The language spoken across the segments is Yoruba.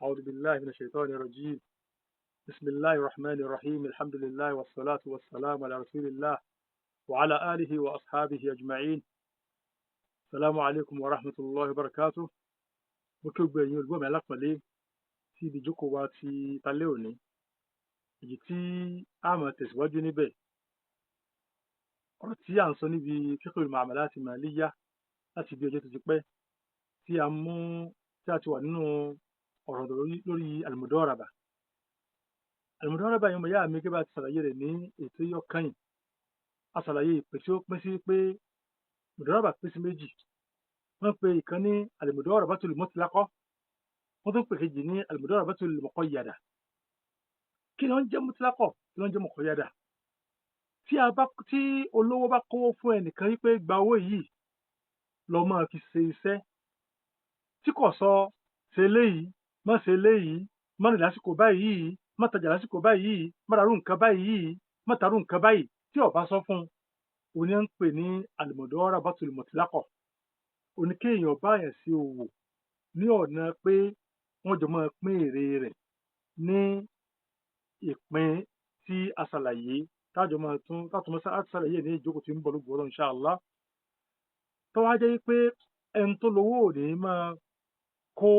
أعوذ بالله من الشيطان الرجيم. بسم الله الرحمن الرحيم. الحمد لله والصلاة والسلام على رسول الله وعلى آله وأصحابه أجمعين. السلام عليكم ورحمة الله وبركاته. mo kí gbogbo ẹ̀yin olùgbọ́ mi alápọ̀nlé sí ibi ìjókòó wa ti talẹ́ òní, èyí tí a máa tẹ̀síwájú níbẹ̀. ọ̀rọ̀ tí à ń sọ níbi fiqhul muamalat maliyya láti bí ọjọ́ tó ti pẹ́, tí a ti wà nínú ọ̀rọ̀ lórí al-mudaraba. Al-mudaraba yẹn, ọmọ ìyá mi, gẹ́gẹ́ bá ti ṣàlàyé rẹ̀ ní ètò yọ kẹ́yìn. A ṣàlàyé ìpè tí ó pín sí pé mudaraba pín sí méjì. wọ́n pe ìkan ní al-mudarabatul mutlaqa, wọ́n tún pè kejì ní al-mudarabatul muqayyada. kí ló ń jẹ́ mutlaqa, kí ló ń jẹ́ muqayyada? tí olówó bá kówó fún ẹnìkan wípé gba owó yìí lọ máa fi ṣe iṣẹ́, tí kò sọ ṣe léyìí, má ṣe léyìí, má rìn lásìkò báyìí, má tajà lásìkò báyìí, má ràrú nǹkan báyìí, má tàrú nǹkan báyìí, tí ó bá sọ fún un, òun ni ń pè ní al-mudarabatul mutlaqa. òní kéèyàn bá yẹn sí òwò ní ọ̀nà pé wọ́n jọ máa pín èrè rẹ̀ ní ìpín tí a ṣàlàyé, tájọ máa tátùmọ̀ ṣàlàyé ní ìjókòó tí ń bọ̀ lóògùn Ọlọ́run insha Allah. tó wá jẹ́ pé ẹni tó lówó ò ní máa kó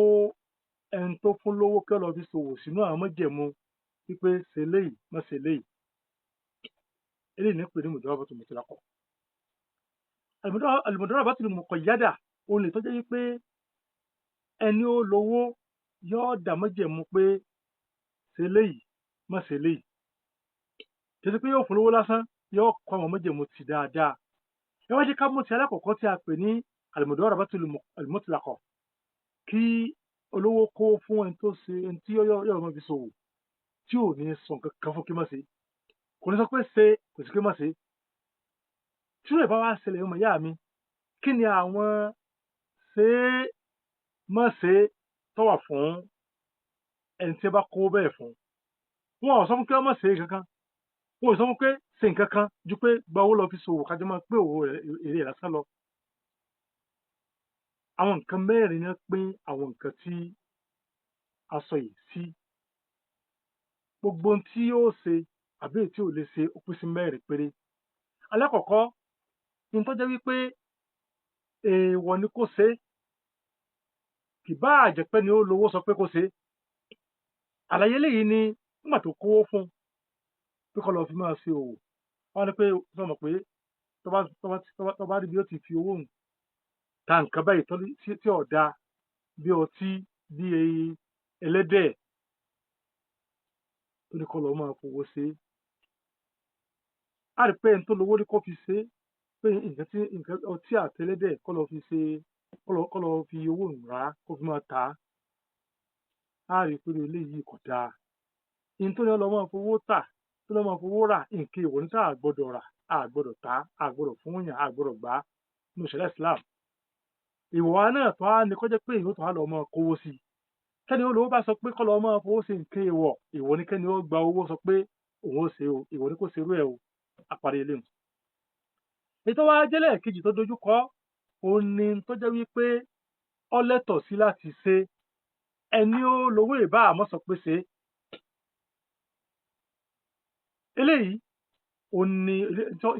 ẹni tó fún lówó kí ó lọ fi ṣòwò sínú àwọn májẹ̀mú wípé ṣe léyìí, má ṣe léyìí. eléyìí ní pè ní mudarabatul mutlaqa. al-mudarabatul muqayyada òun lè tó jẹ́ wípé ẹni ó lówó yóò dá májẹ̀mú pé ṣe léyìí, má ṣe léyìí. kì í ṣe pé yóò fún lówó lásán, yóò kọ́ àwọn májẹ̀mú ti dáadáa. ẹ wá jẹ́ ká mú ti alákọ̀ọ́kọ́ tí a pè ní al-mudarabatul mutlaqa. kí olówó kó fún ẹni tó ṣe, ẹni tí yóò máa fi ṣòwò, tí ò ní sọ nǹkan kan fún kí má ṣe, kò ní sọ pé ṣe, kò sí kí má ṣe. tí ó lè bá wá ṣẹlẹ̀, ọmọ ìyá mi, kí ni àwọn ṣe má ṣe tó wà fún ẹni tí ó bá kó bẹ́ẹ̀ fún? wọn ò sọ fún kí wọ́n má ṣe kankan, wọn ò sọ fún pé ṣe nǹkan kan ju pé gba owó lọ fi ṣòwò kájọ máa pé owó èrè lásán lọ. àwọn nǹkan mẹ́rin ni wọ́n pín àwọn nǹkan tí a sọ yìí sí. gbogbo ohun tí yóò ṣe àbí èyí tí ò lè ṣe ó pín sí mẹ́rin péré. alákọ̀ọ́kọ́ ní tó jẹ́ wípé èèwọ̀ ni kó ṣe, kì bá àjẹpẹ́ ni ó lówó sọ pé kó ṣe. àlàyé léyìí ni nígbà tó kówó fún pé kó lọ fi máa ṣe òwò, wọ́n ní pé sọmọ pé tó bá rí bí ó ti fi owó ta nǹkan báyìí tí ò dáa, bí ọtí, bí ẹlẹ́dẹ̀, tó ní kó lọ máa fowó ṣe. a rí pé ẹni tó lówó ní kó fi ṣe, pé nǹkan ọtí àtẹlẹ́dẹ̀ kó lọ fi ṣe, kó lọ fi owó rà á, kó fi máa tà á. a rí pé eléyìí kò dáa. ìyẹn tó ní lọ máa fowó tà, tó lọ máa fowó rà, nǹkan èèwọ̀ ní tá a gbọ́dọ̀ rà, a gbọ́dọ̀ tà, a gbọ́dọ̀ fún yàn, a gbọ́dọ̀ gbà á nínú ìṣẹ̀lẹ̀ Islam. ìwà náà tó á ní kó jẹ́ pé ìyẹn tó á lọ máa kówó sí i. kẹ́ni olówó bá sọ pé kó lọ máa fowó sí nǹkan èèwọ̀, ìwọ ni kẹ́ni ó gba owó sọ pé òun ó ṣe o, ìwọ ni kó ṣerú ẹ̀ o. àparí ilé mu. ètò wa jẹ́lẹ̀ kejì tó dojú kọ òun ni tó jẹ́ wípé ó lẹ́tọ̀ọ́ sí láti ṣe, ẹni ó lówó ìbá àmọ́ sọ pé ṣe. eléyìí òun ni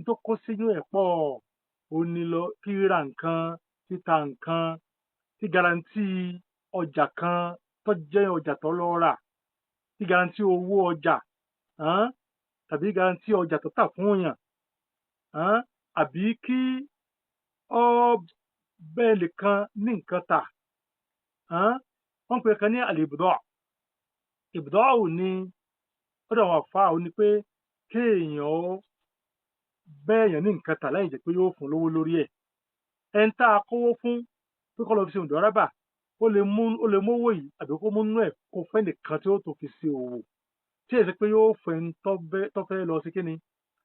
tó kó sínú ẹ̀ pọ̀. òun ni lọ kíra nǹkan, títa nǹkan, tí garanti ọjà kan tó jẹ́ ọjà tó lọ rà, tí garanti owó ọjà, tàbí garanti ọjà tó tà fún yàn, àbí kí ọ bẹ́ẹ̀ lè kan ní nǹkan tà. wọ́n pè kan ní al-ibda'. ibda' ò ní ọ̀dọ̀ àwọn àfáà ò ní pé kéèyàn bẹ́ẹ̀yàn ní nǹkan tà láì jẹ́ pé yóò fún lówó lórí ẹ̀. ẹni tá a kówó fún pé kó lọ fi ṣe mudaraba, ó lè mówó yìí àbí kó mú nú ẹ̀ kó fẹ́ nìkan tí ó tó fi ṣe òwò, tí èsì pé yóò fẹ́ ẹni tó fẹ́ lọ sí kíni,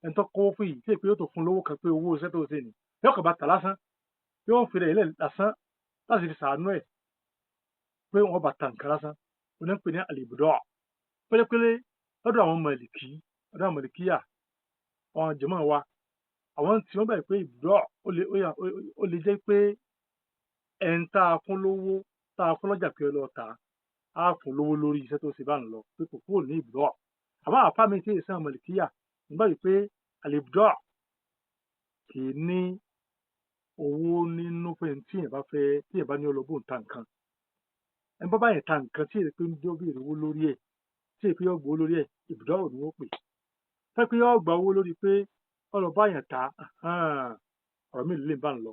ẹni tó kówó fún yìí, tí èsì pé yóò tó fún lówó kan pé owó iṣẹ́ tó ṣe ni yóò kàn bá tà lásán, yóò fi rẹ̀ ilẹ̀ lásán láti fi ṣàánú ẹ̀ pé wọ́n bá ta nǹkan lásán. òun ń pè ní al-ibda'. pélépélé lọ́dọ̀ àwọn mọ̀lìkíyà, àwọn jàmáà wa, àwọn tí wọ́n bẹ̀rẹ̀ pé ibda' ó lè jẹ́ pé ẹni tá a fún lówó, tá a fún lọ́jà pé ó lọ tà á, á fún lówó lórí iṣẹ́ tó ṣe bá ń lọ pé kò kúrò ní ìbùdó àmọ́ àfáà mi tí èsì àmọ̀lìkíyà nígbà yìí pé àlèbùdó kì í ní owó nínú pé tí èèyàn bá ní ọlọ́gbọ́n ta nǹkan ẹni bá báyìí ta nǹkan tí èdè pé ń dé béèrè owó lórí ẹ̀ tí èdè pé yóò gbowó lórí ẹ̀ ìbùdó ò ní wọ́n pè fẹ́ pé yóò gba owó lórí pé ọlọ́ba yẹn ta ọ̀rọ̀ mi lè bá ń lọ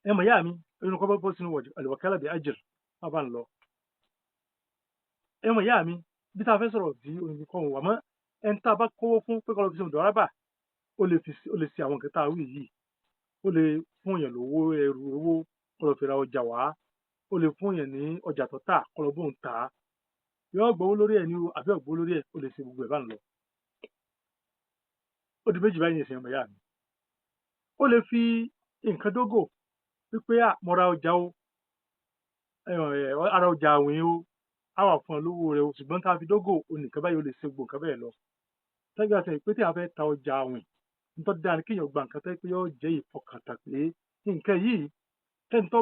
ẹ mọ̀ yá mi inú kọ́ bọ́ sínú àlùwàkálà bí ajr má bá ń lọ ẹ mọ̀ yá mi bí tá a fẹ́ sọ̀rọ̀ bí oníbi kan wà mọ́ ẹni tá a bá kówó fún pé kọ́ lọ fi ṣe mùdọ́rábà ó lè ṣe àwọn nǹkan tá a wí yìí ó lè fún èèyàn lówó ẹrù owó kọ́ lọ fi ra ọjà wá ó lè fún èèyàn ní ọjà tó tà kọ́ lọ bóun tà á yóò gbowó lórí ẹ̀ ní o àbí ọ̀gbowó lórí ẹ̀ ó lè ṣe gbogbo ẹ̀ bá ń lọ ó di méjì báyìí ní ìsìn ọmọ ìyá mi ó lè fi nǹkan dógò wípé mo ra ọjà o ara ọjà àwìn o á wà fún ọ lówó rẹ o ṣùgbọ́n tá a fi dógò onìkan báyìí ó lè ṣe gbogbo nǹkan bẹ́ẹ̀ lọ tẹ́gbẹ́ àti pé tí a fẹ́ ta ọjà àwìn nítorí dáa ni kéèyàn gba nǹkan tẹ́ pé yóò jẹ́ ìfọkàntàn pé nǹkan yìí ẹni tó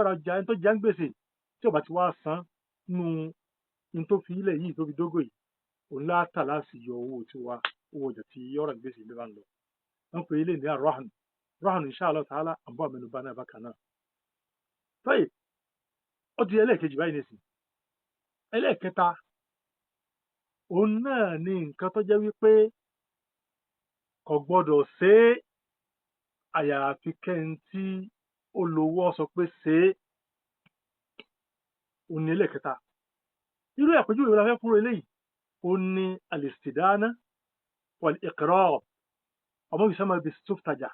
ra ọjà ẹni tó jẹ́ ń gbèsè tí ó bá ti wá san nínú ní tó fi ilẹ̀ yìí tó fi dógò yìí òun láta láti yọ owó tiwa owó ọjà tí yọ̀rọ̀ gbèsè ló bá ń lọ wọ́n pe ilé ní àrọ́hàn rọ́hàn insha Allah ta'ala àbọ̀ àmẹnubá náà bákan náà tọ́yì ó di ẹlẹ́ẹ̀kejì báyìí nìsín ẹlẹ́ẹ̀kẹta òun náà ni nǹkan tó jẹ́ wípé kò gbọ́dọ̀ ṣe é àyàfi kẹ́ni tí ó lówó sọ pé ṣe é òun ni ẹlẹ́ẹ̀kẹta irú àpèjúwe la fẹ́ fúnra eléyìí òun ni al-istidana wal-iqrar ọmọ yusamma bis-suftaja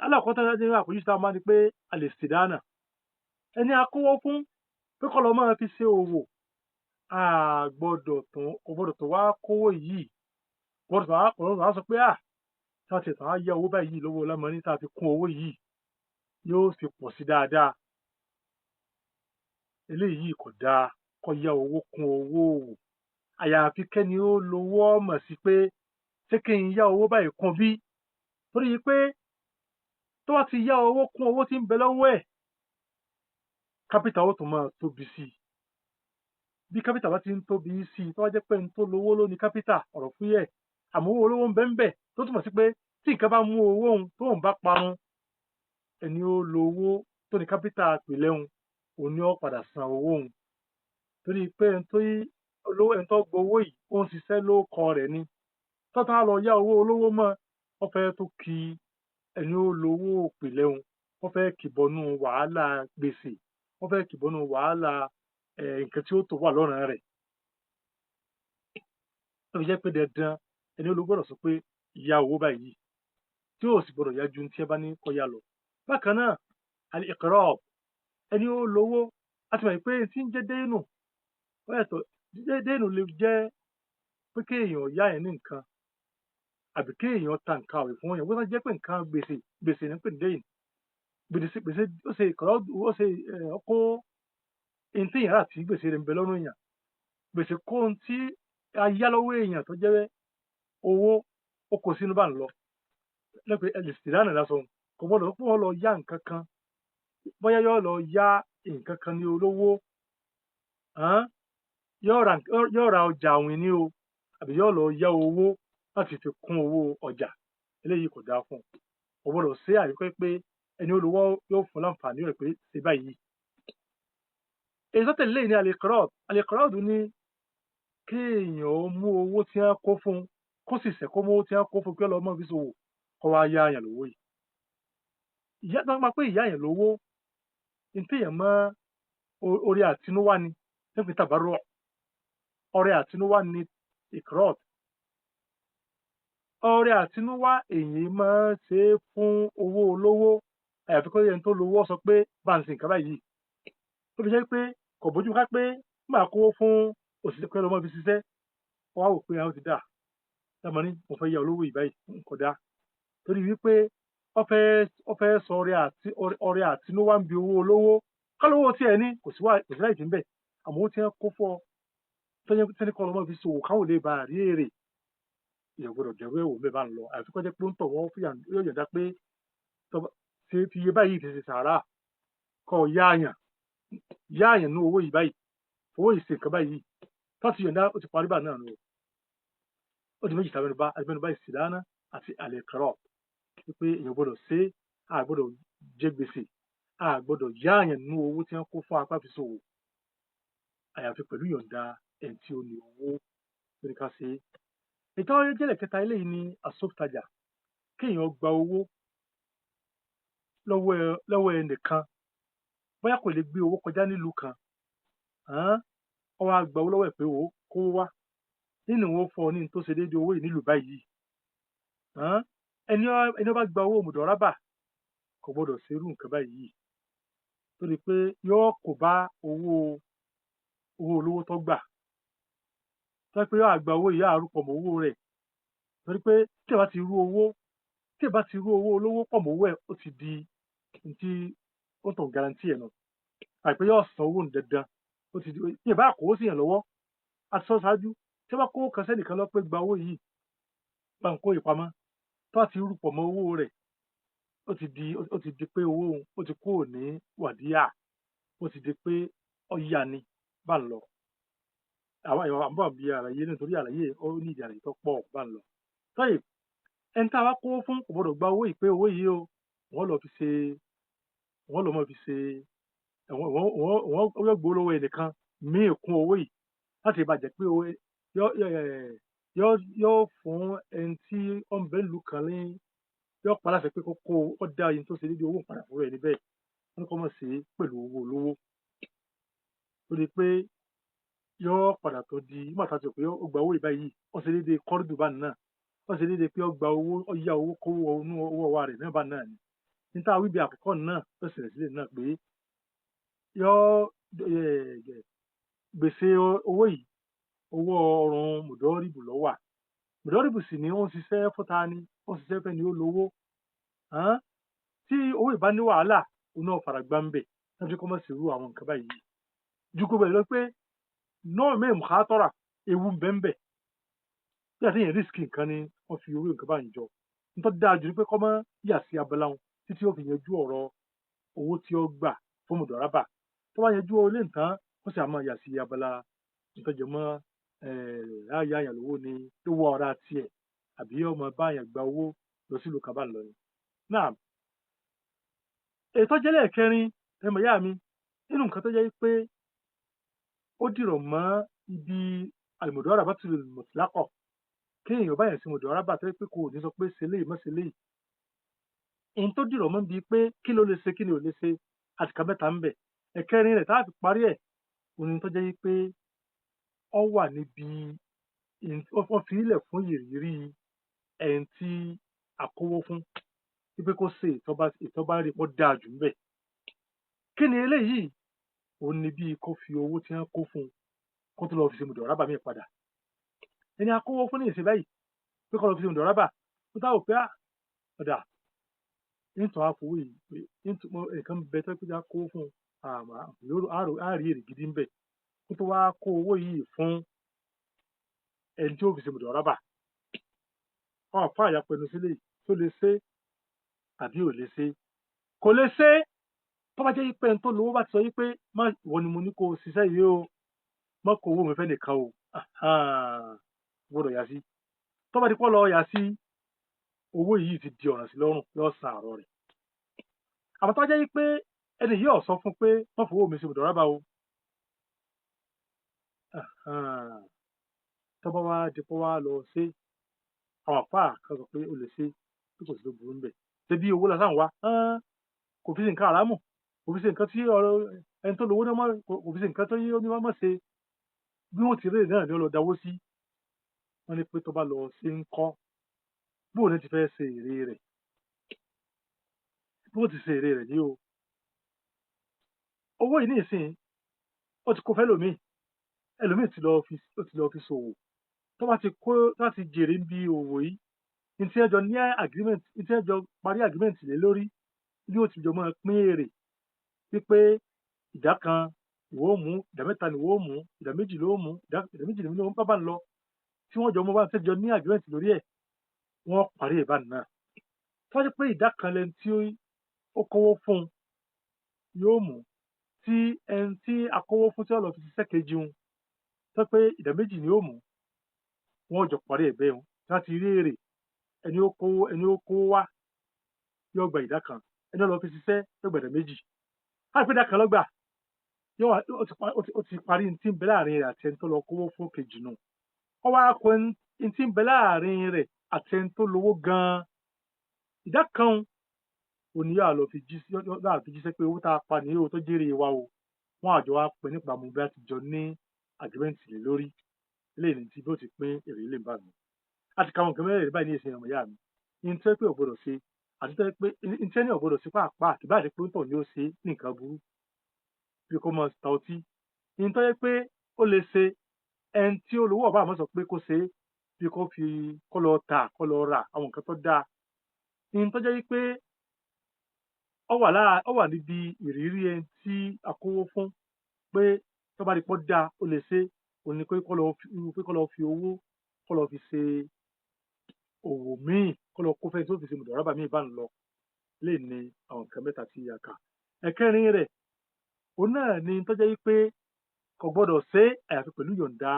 alákọ̀ọ́tà ní àpèjúwe tá a máa ní pé al-istidana ẹni akówó fún pé kọ́ lọ máa fi ṣe òwò gbọ́dọ̀ tó wá kówó yìí gbọ́dọ̀ tó wá sọ pé tá a ti tàn á yá owó báyìí lówó lámọ́ní tá a fi kún owó yìí yóò fi pọ̀ sí dáadáa eléyìí kò dáa kó yá owó kún owó òwò àyàfi kẹ́ni ó lówó mọ̀ sí pé ṣé kí n yá owó báyìí kún bí torí pé tó bá ti yá owó kún owó tí ń bẹ lọ́wọ́ ẹ̀ kápítà ó tún máa tóbi sí i bí kápítà bá ti ń tóbi sí i tó bá jẹ́ pé n tó lówó ló ní kápítà ọ̀rọ̀ fúyẹ́ àmọ́ owó olówó ń bẹ ń bẹ tó túmọ̀ sí pé tí nǹkan bá mú owó òun tó ń bá parun ẹni ó lówó tó ní kápítà pèlẹ́ òun òun ni ó padà san owó òun torí pé ẹni tó gbowó yìí ó ń ṣiṣẹ́ ló kọ rẹ̀ ni tọ́tà lọ yá owó olówó mọ́ wọ́n fẹ́ tó kí ẹni ó lówó pèlẹ́ òun wọ́n fẹ́ kìbọnú wàhálà gbèsè wọ́n fẹ́ kìbọnú wàhálà nǹkan tí ó tó wà lọ́rùn rẹ̀ ó fi jẹ́ pé dandan ẹni ó ló gbọ́dọ̀ sọ pé ìyá owó báyìí tí ó sì gbọ́dọ̀ yá ju tí ẹ bá ní kó yá lọ bákan náà al-iqrab ẹni ó lówó àti mọ̀ pé tí ń jẹ́ dénù ó yàtọ̀ dénù lè jẹ́ pé kéèyàn yá ẹ̀ ní nǹkan àbí kéèyàn ta nǹkan àwìn fún yẹn wọ́n jẹ́ pé nǹkan gbèsè ní pè ní déyìn gbèsè ó ṣe ìkọ̀rọ̀ ó ṣe ọkọ̀ ẹni tí èèyàn rà tí gbèsè rẹ̀ ń bẹ lọ́rùn èèyàn gbèsè kó ohun tí ayálọ́wọ́ èèyàn tó jẹ́ owó ó kó sínú bá ń lọ lẹ́pẹ́ ẹlẹ́sìtìdánù lásán kò gbọ́dọ̀ pé wọ́n lọ yá nǹkan kan bóyá yóò lọ yá nǹkan kan ní olówó yóò ra ọjà àwìn ní o àbí yóò lọ yá owó láti fi kún owó ọjà eléyìí kò dáa fún un kò gbọ́dọ̀ ṣe àyíkọ́ pé ẹni olówó yóò fún láǹfààní rẹ̀ pé ṣe báyìí èyí tó tẹ̀lé ní al-iqrad ní kéèyàn ó mú owó tí wọ́n kó fún kó sì ṣẹ̀kó mú owó tí wọ́n kó fún kí ọlọ́mọ fi ṣòwò kó wá yá àyàn lówó yìí ìyá tó máa pé ìyá àyàn lówó ní téèyàn mọ́ orí àtinúwá ni nípa tabarru ọrẹ àtinúwá ni iqrad ọrẹ àtinúwá èyí máa ṣe fún owó olówó àyàfi kó yẹn tó lówó sọ pé bá ń sin nǹkan báyìí ó fi jẹ́ pé kò bójú ká pé máa kówó fún òṣìṣẹ́ pé ọmọ fi ṣiṣẹ́ wọ́n á wò pé àwọn ti dà lámọ́ ní mo fẹ́ yá olówó yìí báyìí kò dá torí wípé ó fẹ́ sọ ọrẹ àtinúwá ń bi owó olówó kálówó tí ẹ ní kò sí láì tí ń bẹ̀ àmọ́ ó ti ń kó fọ́ tẹ́ni kọ́ ọmọ fi ṣòwò káwọn lè bá rí èrè èèyàn gbọ́dọ̀ dẹ̀rú ẹ̀wò mẹ́bà ń lọ àfi kọ́ jẹ́ pé ń tọ̀ wọ́n yóò yọ̀dá pé ṣe fi iye báyìí fi ṣe sàárà kọ́ yá àyàn yá àyàn ní owó yìí báyìí owó yìí ṣe nǹkan báyìí tó ti yọ̀ǹda ó ti parí bá náà nù ó di méjì tàbí àbẹnubá ìsìláná àti àlẹkọrọ wípé èèyàn gbọ́dọ̀ ṣe a gbọ́dọ̀ jẹ gbèsè a gbọ́dọ̀ yá àyàn ní owó tí wọ́n kó fún apá fi ṣòwò àyàfi pẹ̀lú yọ̀ǹda ẹni tí ó ní owó lórí ká ṣe ètò ìjẹ́lẹ̀ kẹta eléyìí ni àsọtajà kéèyàn gba owó lọ́wọ́ ẹnìkan bóyá kò lè gbé owó kọjá nílùú kan ó wá gba owó lọ́wọ́ ẹ̀ pé ó kó wá nínú owó fún ọ ní tó ṣe déédéé owó yìí nílùú báyìí ẹni ó bá gba owó mùdọ̀rábà kò gbọdọ̀ ṣe irú nǹkan báyìí torí pé yóò kó bá owó olówó tó gbà tó yẹ pé yóò àgbà owó yìí àrùpọ̀ mọ́ owó rẹ̀ torí pé tí ẹ bá ti rú owó olówó pọ̀ mọ́ owó ẹ̀ ó ti di tí ó tàn garanti ẹ̀ nù àìpé yóò san owó dandan ó ti di tí ẹ bá kó sí yàn lọ́wọ́ aṣọ ṣáájú tí ẹ bá kó kan sẹ́nìkan lọ pé gba owó yìí bá ń kó ìpamọ́ tó bá ti rú pọ̀ mọ́ owó rẹ̀ ó ti di pé owó ó ti kúrò ní wàdíyà ó ti di pé ọ̀yà ni bá ń lọ àwọn èèyàn àbọ̀ bí àlàyé nítorí àlàyé ó ní ìdí àlàyé tó pọ̀ bá ń lọ tọ́yì ẹni tá a wá kó fún kò gbọdọ̀ gba owó yìí pé owó yìí o wọ́n lọ mọ̀ fi ṣe wọ́n yọ gbowó lọ́wọ́ ẹnìkan míì kún owó yìí láti bàjẹ́ pé yóò fún ẹni tí ó ń bẹ́ẹ̀ lù kan ní yóò pa láṣẹ pé kókó ó dá yín tó ṣe déédéé owó padà fún rẹ̀ níbẹ̀ wọ́n kọ́ mọ̀ sí pẹ̀lú owó olówó torí pé yóò padà tó di nígbà tá a ti rò pé ó gba owó ìbá yìí ó ṣe déédéé kọ́rídù bá náà ó ṣe déédéé pé ó gba owó ó yá owó kówó inú owó wa rẹ̀ náà bá náà ni níta wíbi àkọ́kọ́ náà ó ṣẹlẹ̀ sílẹ̀ náà pé yóò gbèsè owó yìí owó ọrùn mùdọ́rìbù ló wà mùdọ́rìbù sì ni ó ń ṣiṣẹ́ fúnta ni ó ń ṣiṣẹ́ fẹ́ ni ó lówó tí owó ìbá ní wàhálà òun náà fara gbá ń bẹ̀ láti kọ́ mọ̀ sí irú àwọn nǹkan báyìí ju gbogbo ẹ̀ lọ pé náà mẹ́rin mùkátọ́rà ewu ń bẹ́ẹ̀ bí àti yẹn rísíkì nǹkan ni wọ́n fi owó nǹkan báyìí jọ nítorí dáa jù ní pé kọ́ mọ́ yà sí abala wọn títí ó fi yanjú ọ̀rọ̀ owó tí ó gbà fún mùdọ̀rábà tó bá yanjú owó lé nǹkan ó sì àmọ́ yà sí abala ìtọ́jú mọ́ láàyè àyàn lówó ni lówó ọ̀rá tiẹ̀ àbí ọmọ báyàn gba owó lọ sílùú kan bá lọ ni. náà ètò jẹ́lẹ̀ kẹrin ẹmọ ìyá mi nínú nǹkan tó jẹ́ pé ó dìrọ̀ mọ́ ibi àlùmọ̀dọ́rábà tó lè mọ̀tìlákọ̀ kéèyàn báyàn sí mọ̀dọ́rábà tó yẹ pé kò ní sọ pé ṣe léyìí mọ́ ṣe léyìí èyí tó dìrọ̀ mọ́ bíi pé kí ló lè ṣe kí ni ò lè ṣe àtìkà mẹ́ta ń bẹ̀ ẹ̀kẹrin rẹ̀ tá a fi parí ẹ̀ òní tó jẹ́ pé ọ wà níbi wọ́n fi ilẹ̀ fún ìrírí ẹni tí a kówó fún wípé kó ṣe ìtọ́ba rí pọ́ dáa jù ń bẹ̀ kí ni eléyìí òun ni bíi kó fi owó tí wọ́n kó fún un kó tó lọ fi ṣe mùdọ̀rábà míì padà ẹni akówó fún ní ìsìn báyìí pé kó lọ fi ṣe mùdọ̀rábà tó táwò pé ọ̀dà nítorí àfọwọ́ yìí pé nǹkan bẹ tó pé kówó fún àárí èrè gidi ń bẹ̀ kó tó wá kó owó yìí fún ẹni tí ó fi ṣe mùdọ̀rábà wọn fún àyàpẹnu sílẹ̀ tó lè ṣe àbí ò lè ṣe kò lè ṣe tó bá jẹ́ pé ẹni tó lówó bá ti sọ yí pé má ìwọ ni mo ní kó o ṣiṣẹ́ yìí o má kó owó mi fẹ́ nìkan o gbọ́dọ̀ yá sí tó bá ti pọ́ lọ yá sí owó yìí ti di ọ̀ràn sí lọ́rùn yóò san àrọ̀ rẹ̀ àmọ́ tó bá jẹ́ pé ẹni yìí ò sọ fún pé wọ́n fowó mi ṣe mùdọ̀rábà o tó bá wá di pọ́ wá lọ ṣe àwọn àpá kan sọ pé ó lè ṣe tí kò sí ló burú níbẹ̀ ṣe bí owó lásán wá kò fi ṣe nǹkan àrámù kò fi ṣe nǹkan tí ẹni tó lówó náà kò fi ṣe nǹkan tó yé ó ní wọ́n mọ̀ ṣe bí wọ́n ti rí náà ni ó lọ dáwó sí wọ́n ní pé tó bá lọ ṣe ń kọ́ bóun ní ti fẹ́ ṣe èrè rẹ̀ bóun ti ṣe èrè rẹ̀ ní o owó yìí ní ìsìn ó ti kó fẹ́ ẹlòmíì ti lọ fi ṣòwò tó bá ti jèrè ń bi òwò yìí ní tí ẹjọ́ ní agreement ní tí ẹjọ́ parí agreement lé lórí bí ó ti jọ mọ́ pín èrè wípé ìdá kan ìwọ ó mú ìdá mẹ́ta ni ìwọ ó mú ìdá méjì ló mú ìdá méjì ni wọ́n bá ń lọ tí wọ́n jọ mọ́ bá ń tẹ́jọ ní agreement lórí ẹ̀ wọ́n parí ẹ̀ bá náà tó wájú pé ìdá kan lẹni tí ó kówó fún yóò mú tí ẹni tí a kówó fún tí ó lọ fi ṣiṣẹ́ kejì un tó pé ìdá méjì ni ó mú wọn jọ parí ẹ̀ bẹ́ẹ̀ láti rí èrè ẹni ó kówó wá yóò gba ìdá kan ẹni ó lọ fi ṣiṣẹ́ yóò gba ìdá méjì láti pé ìdá kan lọ́gbà ó ti parí ní tí ń bẹ láàrin rẹ̀ àti ẹni tó lọ kówó fún kejì nù ó wá kọ ní tí ń bẹ láàrin rẹ̀ àti ẹni tó lówó gan-an ìdá kan òní yóò lọ fi jíṣẹ́ pé owó tá a pa ní owó tó jèrè wa o wọn àjọ wa pín nípa mo bí a ti jọ ní àgírímẹ́ǹtì lé lórí eléyìí ní tí bí ó ti pín èrè lè bá mi àti káwọn nǹkan mẹ́rẹ̀ẹ̀rin báyìí ní ìsìn ọmọ ìyá mi ní tí pé ò gbọdọ̀ ṣe àti tó pé ní tí ẹni ò gbọdọ̀ ṣe pàápàá àti báyìí pé ń tọ̀ ní ó ṣe ní nǹkan burú bí kò mọ ta ọtí ní tó yẹ pé ó lè ṣe ẹni tí olówó ọba àmọ́ sọ pé kó ṣe bí kó lọ tà kó lọ rà àwọn nǹkan tó dáa ní tó jẹ́ pé ó wà níbi ìrírí ẹni tí a kówó fún pé tó bá di pọ́ dáa ó lè ṣe òun ni pé kó lọ fi owó kó lọ fi ṣe òwò míì kó lọ kó fẹ́ tó fi ṣe mùdọ̀rábà míì bá ń lọ lè ní àwọn nǹkan mẹ́ta tí a kà ẹ̀kẹrin rẹ̀ òun náà ni tó jẹ́ pé kò gbọ́dọ̀ ṣe àyàfi pẹ̀lú yọ̀ǹda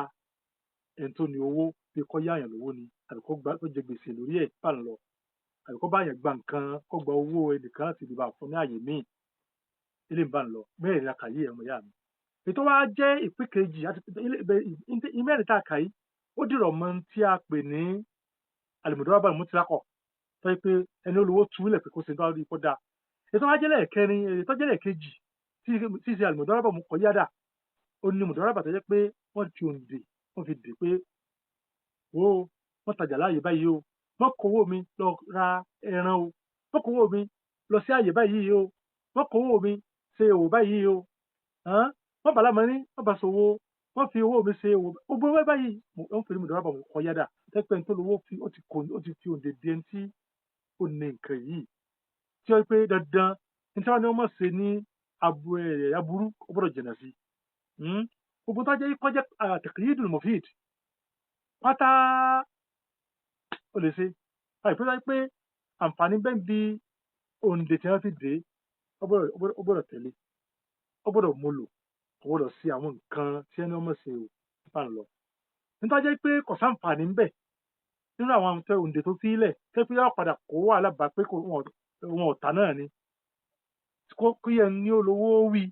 ẹni tó ní owó bí kò yáàyàn lówó ni àbí kó jẹ gbèsè lórí ẹ̀ bá ń lọ àbí kó bá yàn gba nǹkan kó gba owó ẹnìkan láti lè bá fún ní àyè míì ilé ń bá ń lọ bẹ́ẹ̀ ni a kà yí ẹ̀rọ ìyá mi ètò wa jẹ́ ìpín kejì àti ìmẹ́rin tá a kà yí ó dìrọ̀ mọ́ tí a pè ní àlùmọ̀dọ́rábà mutlaqah tó yẹ pé ẹni olówó túlẹ̀ pé kó ṣe tó rí kó dáa ètò wa jẹ́lẹ̀ kẹrin ètò jẹ́lẹ̀ kejì tí ṣe àlùmọ̀dọ́rábà muqayyada ó ní mùdọ́rábà tó jẹ́ pé wọ́n fi òǹdè wọ́n fi dè pé wọ́n tajà láàyè báyìí o wọ́n kówó mi lọ ra ẹran o wọ́n kówó mi lọ sí àyè báyìí o wọ́n kówó mi ṣe òwò báyìí o wọ́n bàlá mọ́ ní wọ́n bá ṣòwò wọ́n fi owó mi ṣe òwò gbogbo owó báyìí wọ́n fi mùdọ́rábà muqayyada tẹ́pẹ́ tó lówó ó ti fi òǹdè di ẹni tí ó ní nǹkan yìí tí ó pé dandan ní tí wọ́n ní wọ́n mọ̀ ṣe ní aburú ó gbọ́dọ̀ jìnnà sí gbogbo tó jẹ́ kọjá taqyidul mufid pátá ó lè ṣe àìpẹ́ pé àǹfààní bẹ́ẹ̀ bí òǹdè tí wọ́n fi dé ó gbọ́dọ̀ tẹ̀lé ó gbọ́dọ̀ múlò ó gbọ́dọ̀ sí àwọn nǹkan tí ẹni ọmọ ṣe ò bá ń lọ nítorí jẹ́ pé kò sáǹfààní ńbẹ̀ nínú àwọn òǹdè tó fi ilẹ̀ tẹ́ pé yóò padà kó wàhálà bá pé wọn ọ̀tá náà ni kó yẹ ní olówó wí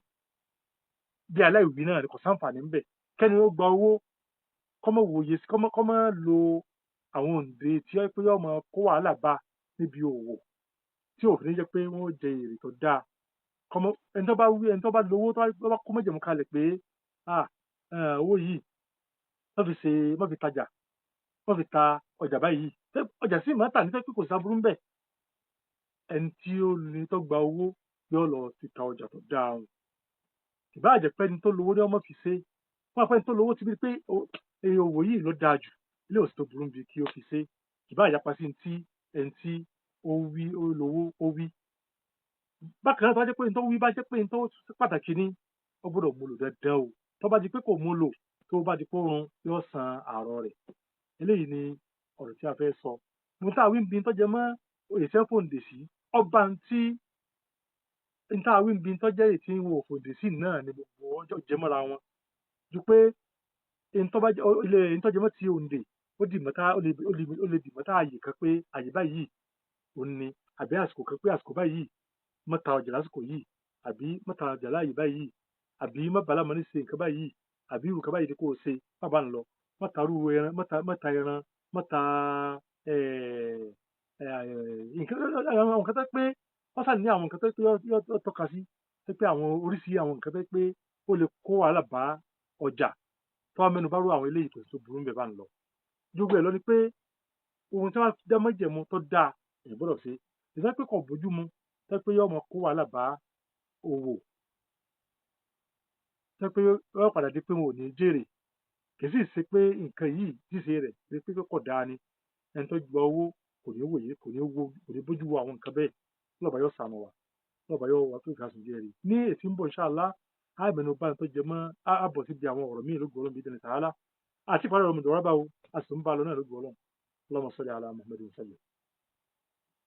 bí aláìwí náà kò sáǹfààní ńbẹ kẹ́ni ó gba owó kọ́mọ wòye sí kọ́mọ lo àwọn òǹdè tí ó pé yóò máa kó wàhálà bá níbi òwò tí òfin ní jẹ́ pé wọ́n jẹ èrè tó dáa ẹni tó bá lówó tó bá kó mọ́jẹ̀mú kalẹ̀ pé owó yìí wọ́n fi tajà wọ́n fi ta ọjà báyìí ọjà sì máa tà ní pé kò sábúrú ńbẹ ẹni tí ó ní tó gba owó yóò lọ fi ta ọjà tó dáa ìbáàjẹ́ pé ẹni tó lówó ní ọmọ fi ṣe wọn àpẹẹrẹ tó lówó ti bí pé òwò yìí ló dáa jù ilé òsì tó burú bí kí ó fi ṣe ìbáàjẹ́ pa sí ẹni tí ó lówó ó wí bákan náà tó bá jẹ́ pé ẹni tó wí bá jẹ́ pé ẹni tó pàtàkì ní ó gbọ́dọ̀ múlò dandan o tó bá di pé kò múlò tó bá di pé oorun yóò san àárọ̀ rẹ̀ eléyìí ni ọ̀rọ̀ tí a fẹ́ sọ mo tá a wí bí tó jẹ mọ́ òyìṣẹ́ fòǹdè sí ọba tí níta wí bí tó jẹ́ ètí wo òfòdè sí náà ni gbogbo ọjọ́ jẹmọ́ra wọn ju pé ìtọ́jẹmọ́ ti òǹdè ó lè dì mọ́ta àyè kan pé àyè báyìí òun ni àbí àsìkò kan pé àsìkò báyìí mọ́ta ọjà lásìkò yìí àbí mọ́ta ọjà láàyè báyìí àbí mọ́bàlá mọ́ ní ṣe nǹkan báyìí àbí irú nǹkan báyìí ni kò ṣe bàbá ń lọ mọ́ta ẹran mọ́ta àwọn nǹkan tó pé wọ́n sà ní àwọn nǹkan tó pé yóò tọ́ka sí pé àwọn oríṣi àwọn nǹkan tó pé ó lè kó wàhálà bá ọjà tó wá mẹ́nu bá rú àwọn eléyìí tó burú ń bẹ̀ bá ń lọ. gbogbo ẹ̀ lọ ni pé ohun tí wọ́n dá mọ́jẹ̀mú tó dáa èèyàn gbọ́dọ̀ ṣe ìgbà pé kò bójú mu tó pé yóò mọ kó wàhálà bá òwò tó pé yóò padà di pé wọn ò ní jèrè kì í sì ṣe pé nǹkan yìí ṣíṣe rẹ̀ ṣe pé kò dáa ni ẹni tó gba owó kò ní bójú wo àwọn nǹkan bẹ́ẹ̀ lọ́ba yóò sànù wa lọ́ba yóò wá tó ìfàsùn jẹ́ rí ní ètí ń bọ̀ inshallah àmẹ́nu bá tó jẹ mọ́ àbọ̀ síbi àwọn ọ̀rọ̀ míì lógo ọlọ́run bíi dẹni tààlà àti ìparí ọ̀rọ̀ mùdọ̀rábà o a sì ń bá a lọ náà lógo ọlọ́run Allahumma salli ala Muhammadin sallim.